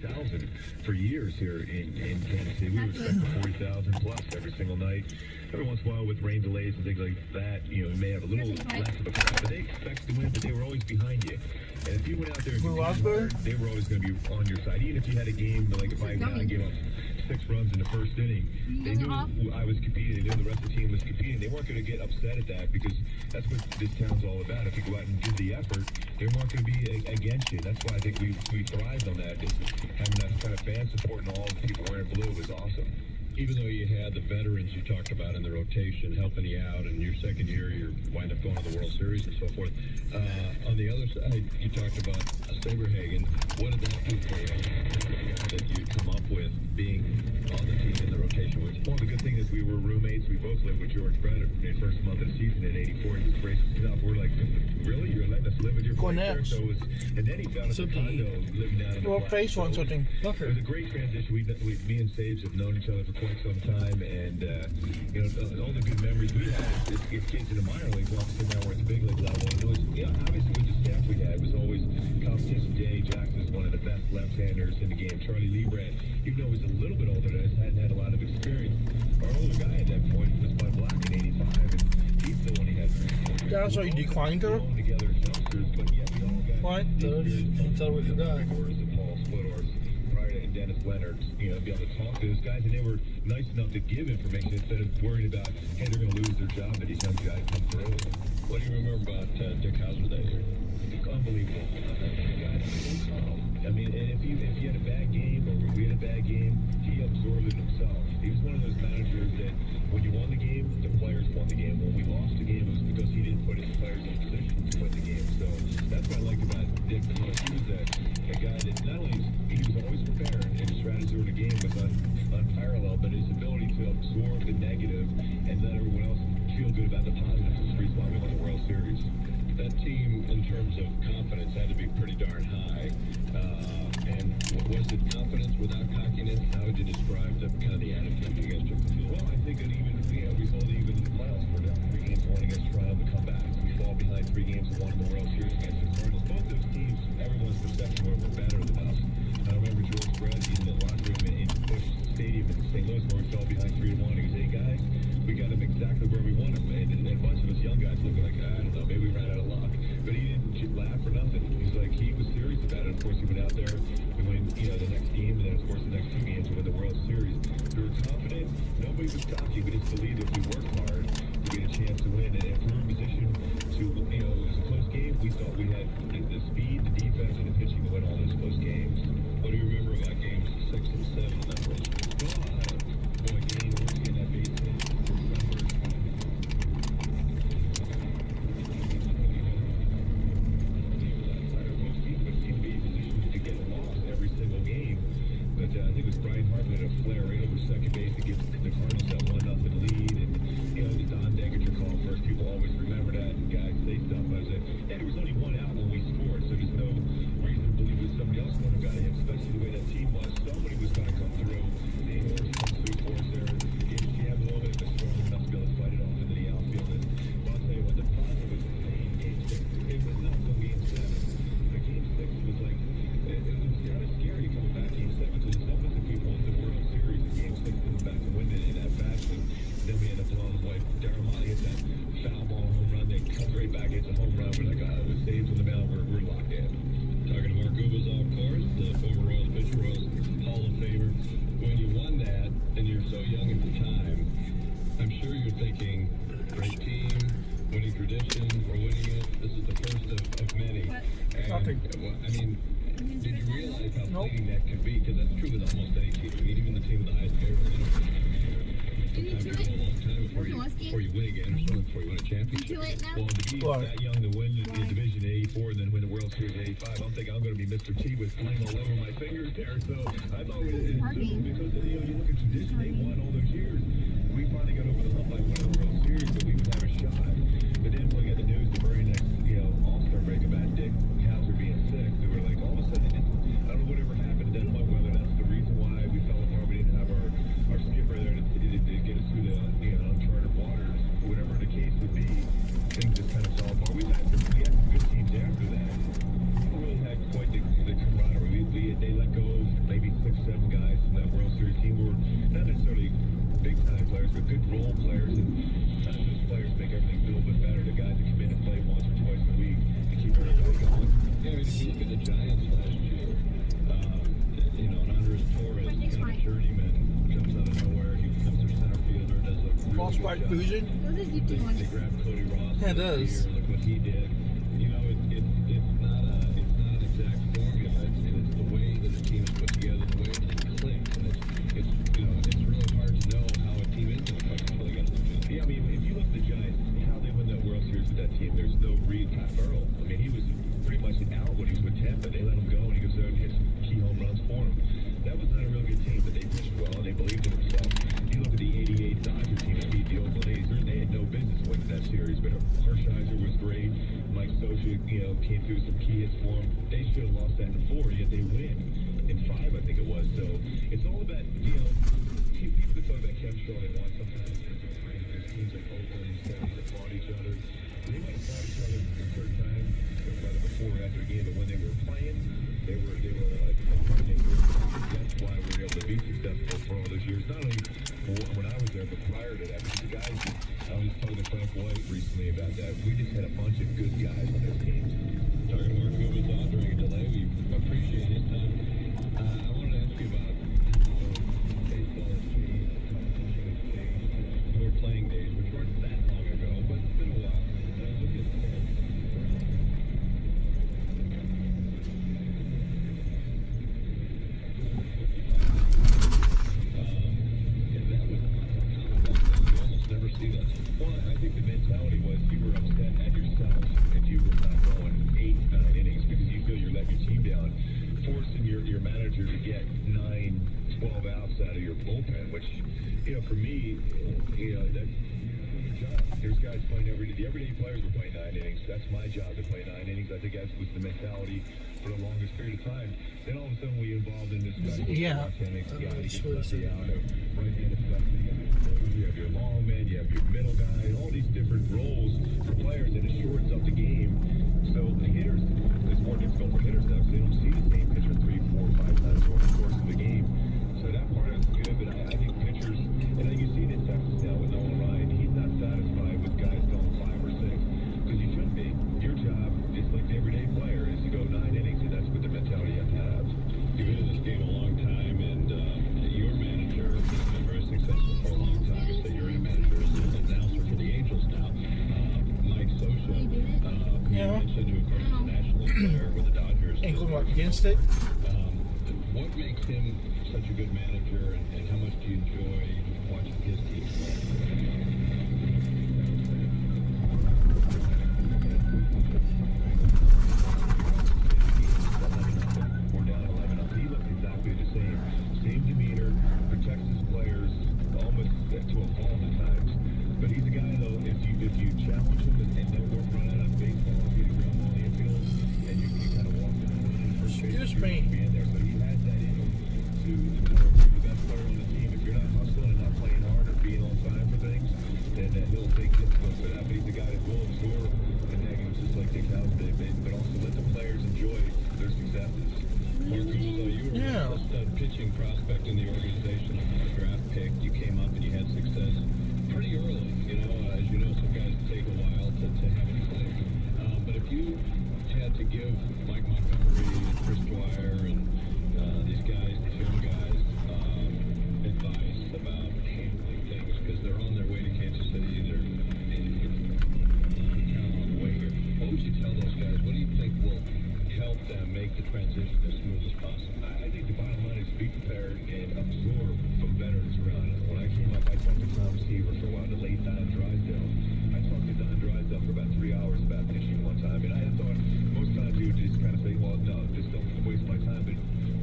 40,000 for years here in Kansas City. We were expecting 40,000 plus every single night. Every once in a while with rain delays and things like that, you know, it may have a little less of a crowd, but they expected to win, but they were always behind you. And if you went out there and competed, they were always going to be on your side. Even if you had a game, like if I gave up 6 runs in the first inning, they knew I was competing, they knew the rest of the team was competing. They weren't going to get upset at that because that's what this town's all about. If you go out and give the effort, they weren't going to be against you. That's why I think we thrived on that. Just having that kind of fan support and all the people wearing blue was awesome. Even though you had the veterans you talked about in the rotation helping you out, and your second year you wind up going to the World Series and so forth. On the other side, you talked about Saberhagen. What did that do for you? The guy that you come up with being on the team in the rotation. Well, the good thing is we were roommates. We both lived with George Brett in the first month of the season in '84. He was racing up. We're like, really? You're letting us live with your place there? So it was, and then he found us a condo living down in the block. Face one something. It was a great transition. Me and Sabes have known each other for quite some time, and you know, all the good memories we had as kids in the minor leagues, while sitting down where it's big league level. And it was, you know, obviously with the staff we had, it was always competition. Danny Jackson is one of the best left-handers in the game. Charlie Liebrandt, even though he was a little bit older than us, hadn't had a lot of experience. Our older guy at that point was Bud Black in '85, and he still only had 3 That's why you declined her? Together as youngsters, but yet we all got what? Until we forgot. Paul Splitors, and Dennis Leonard, you know, be able to talk to those guys, and they were nice enough to give information instead of worrying about, hey, they're going to lose their job that these young guys come through. What do you remember about Dick Hauser that year? Unbelievable. I mean, and if he had a bad game or we had a bad game, he absorbed it himself. He was one of those managers that when you won the game, the players won the game. When we lost the game, it was because he didn't put his players in position to win the game. So that's what I liked about Dick the most. He was a guy that not only he was always prepared, and his strategy in the game was unparalleled, but his ability to absorb the negative and let everyone else feel good about the positives is the reason why we won the World Series. That team, in terms of confidence, had to be pretty darn high. And was it confidence without cockiness? How would you describe the kind of the attitude against your field? Well, I think that even we saw that even in the playoffs, we're down 3 games, 1 against Toronto, we come back. We fall behind 3 games and 1 in the World Series against the Cardinals. Both those teams, everyone's perception were better than us. I remember George Brett in the locker room in Busch Stadium in St. Louis, where we fell behind 3-1. He was, hey guys, we got them exactly where we want them. And a bunch of us young guys looking like, I don't know, maybe we ran out of luck. But he didn't laugh or nothing. He's like, he was serious about it. Of course, he went out there, we win, you know, the next game, and then of course the next 2 games we win the World Series. We were confident. Nobody was cocky. We just believed if we worked hard, we get a chance to win. And if we were in position to, you know, it was a close game, we thought we had the speed, the defense, and the pitching to win all those close games. What do you remember about games 6 and 7 that was? Boy, game 1 in that base hit. I think it was Brian Hartman had a flare right over second base to give the Cardinals that 1-0 lead, and you know the Don Deginger call first. People always remember that, and guys say stuff. I said, yeah, there was only 1 out when we scored, so there's no reason to believe that somebody else would have got him, especially the way that team was. Somebody was going to come through. The English comes through for us there. If you have a little bit of a storm enough to be able to fight it off into the outfield, and well, I'll tell you what, the positive was in Game 6. It was not until Game 7. But Game 6 was like it was kind of scary coming back Game 7. So it's almost if we won the World Series in Game 6 coming back and win it in that fashion. Then we end up blowing away. Darryl Motley hits that foul ball home run. They come right back, hits a home run. We're like, oh, the saves on the mound. We're locked in. Talking to Mark Gubas, of course, the former Royals pitcher, Royals Hall of Famer. When you won that, and you're so young at the time, I'm sure you're thinking, great team, winning tradition, we're winning it. This is the first of many. And, I mean, did you realize how fleeting that could be? Because that's true with almost any team. I mean, even the team with the highest payroll. Sometimes you go a long time before you win again, or something before you win a championship. Well, to be that young to win the division in '84 and then win the World Series in '85, I'm thinking I'm going to be Mr. T with flame all over my fingers there. So I thought it was because you know you look at tradition, they won all those years. We finally got over the hump by winning the World Series, but we would have a shot. But then looking at the news the very next, you know, All-Star break about Dick Hauser being sick, we were like, all of a sudden, I don't know whatever happened at that point, whether that's the reason why we fell apart. We didn't have our skipper there to get us through the uncharted waters, whatever the case would be. Things just kind of fell apart. We had some good teams after that. We really had quite the camaraderie. They let go of, they the Giants last year. And Andres Torres, kind of a journeyman, comes out of nowhere. He becomes their center fielder, does a really Lost good by job. Fusion? What does he do on They grabbed Cody Ross. Yeah, it does. Look what he did. It's not an exact formula. It's the way that the team is put together, the way that it clicks, and it's really hard to know how a team is going to click until they get to the field. Yeah, I mean, if you look at the Giants, how they win that World Series with that team, there's no Reed Farrell. I mean, he was pretty much out when he was with Tampa. They let him go, and he goes there and hits key home runs for him. That was not a real good team, but they pitched well, and they believed in themselves. You look at the '88 Dodger team that beat the Oakland A's. They had no business winning that series, but Hershiser was great. Mike Socha, came through some key hits for him. They should have lost that in 4, yet they win in 5, I think it was. So it's all about, people can talk about chemistry all they want sometimes. There's teams like Oakland and Series that fought each other. They might have fought each other at certain times, whether before or after a game, but when they were playing, they were like that's why we were able to be successful for all those years. Not only when I was there, but prior to that. Because the guys, I was talking to Frank White recently about that. We just had a bunch of good guys on those teams. Talking to Mark Gubicza during a delay, we appreciate his time. I wanted to ask you about baseball has changed, competition has changed, your playing days, which weren't that long ago, but it's been a while. Look at never see that. Well, I think the mentality was you were upset at yourself if you were not going 8, 9 innings because you feel you're letting your team down, forcing your manager to get 9, 12 outs out of your bullpen, which, for me, that's your job. There's guys playing the everyday players are playing 9 innings. That's my job to play 9 innings. I think that was the mentality for the longest period of time. Then all of a sudden we involved in this guy. Yeah. Right-handed stuff. You have your long man, you have your middle guy, all these different roles for players, and it shortens up the game. So the hitters, it's more difficult for hitters now because they don't see the same pitcher 3, 4, 5 times over the course of the game. So that part is good, but I think pitchers, and I think you see it in Texas now with Nolan Ryan, he's not satisfied with guys going 5 or 6, because you should be. Your job, just like the everyday player, is to go 9 innings, and that's what the mentality you have to have. You've been in this game a long time, and your manager has been very successful for a long time. You say you're a manager, as an announcer for the Angels now. Mike Socha, who you mentioned, who of course is a national player with the Dodgers. Ain't going up against it. What makes him such a good manager, and how much do you enjoy watching his team play? Same demeanor, protects his players almost to a fault at times. But he's a guy, though, if you challenge him and don't run out of baseball, get a ground ball in the infield, and you kind of walk in the first base, Excuse me. be in there. So he has that in him to be the best player on the team. If you're not hustling and not playing hard or being on time for things, then he'll take discipline for that. But he's a guy that will absorb the negatives just like Dick House did, but also let the players enjoy their successes. Mark Gubicza, you were Yeah. a stud pitching prospect in the organization, a draft pick. You came up and you had success pretty early. As you know, some guys take a while to have it click. But if you had to give Mike Montgomery and Chris Dwyer and these guys, these young guys, advice about handling things, because they're on their way to Kansas City, they're kind of on the way here. What would you tell those guys? What do you think will help them make the transition as smooth as possible? I think the bottom line is be prepared and absorb from veterans around us. When I came up, I talked to Tom Seaver for a while, the late Don Drysdale. I talked to Don Drysdale for about 3 hours about pitching one time, and I thought most times he would just kind of say, well, no, just don't waste my time. But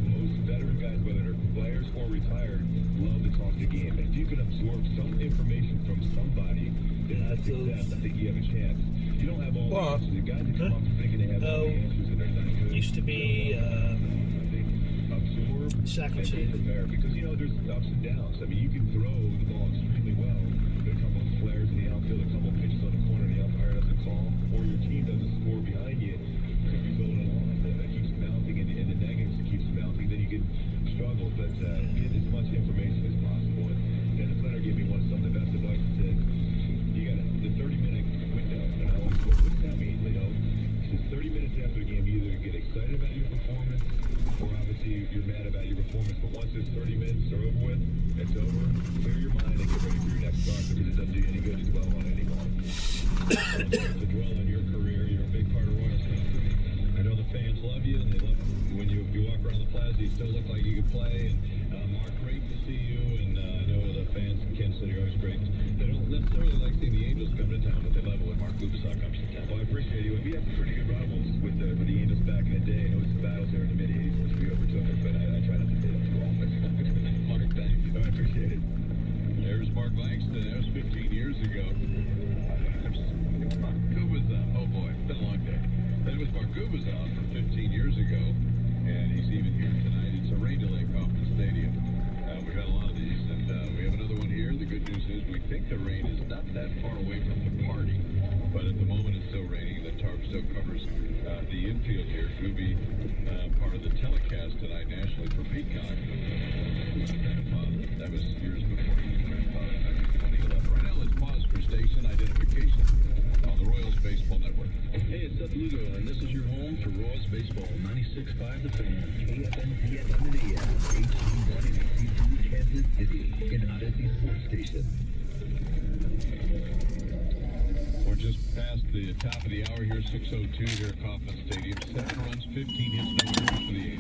most veteran guys, whether they're players or retired, love to talk the game. If you can absorb some information from somebody, then that's success. I think you have a chance. You don't have all the answers. The guys that come up thinking they have all the answers and they're not good. Used to be Absorb Sackett. and be prepared, because there's ups and downs. I mean, you can throw the ball extremely well, but a couple of flares in the outfield, a couple of pitches on the corner, and the umpire doesn't call, or your team doesn't score behind you. If you're going along, that keeps mounting, and the negatives keeps mounting, then you can struggle. But get as much information as possible. And Dennis Leonard gave me some of the best advice. He said, you got the 30-minute window, and I always go, what does that mean? He says 30 minutes minutes after the game, you either get excited about your performance, or obviously you're mad about your performance. But once this 30 minutes are over with, it's over. Clear your mind and get ready for your next start, because it doesn't do you any good to dwell on it anymore. To dwell on your career, you're a big part of Royals country. I know the fans love you, and they love when you walk around the plaza, you still look like you can play. And Mark, great to see you. And I know the fans in Kansas City are always great. They don't necessarily like seeing the Angels come to town, but they love it when Mark Lupasok comes to town. Well, I appreciate you. And we had some pretty good rivals with the Angels back in the day. I know some battles there in the mid-'80s, which we overtook it, but I try not to say that too often. Mark, thanks. I appreciate it. There's Mark Langston. That was 15 years ago. Mark Gubicza. Oh boy, it's been a long day. That was Mark Gubicza from 15 years ago, and he's even here tonight. It's a rain delay at Kauffman Stadium. We've had a lot of these, and we have another one here. The good news is we think the rain is not that far away from the party, but at the moment it's still raining. The tarp still covers the infield here. It will be part of the telecast tonight nationally for Peacock. That was years before he was grandfather, back in 2011. Right now, let's pause for station identification on the Royals Baseball Network. Hey, it's Seth Lugo, and this is your home for Royals Baseball. 96.5 The Fan, KFN, PFM, and AM, HD1 and HD2, Kansas City, in Odyssey Sports Station. We're just past the top of the hour here, 6:02 here at Kauffman Stadium. 7 runs, 15 hits, no errors for the Angels.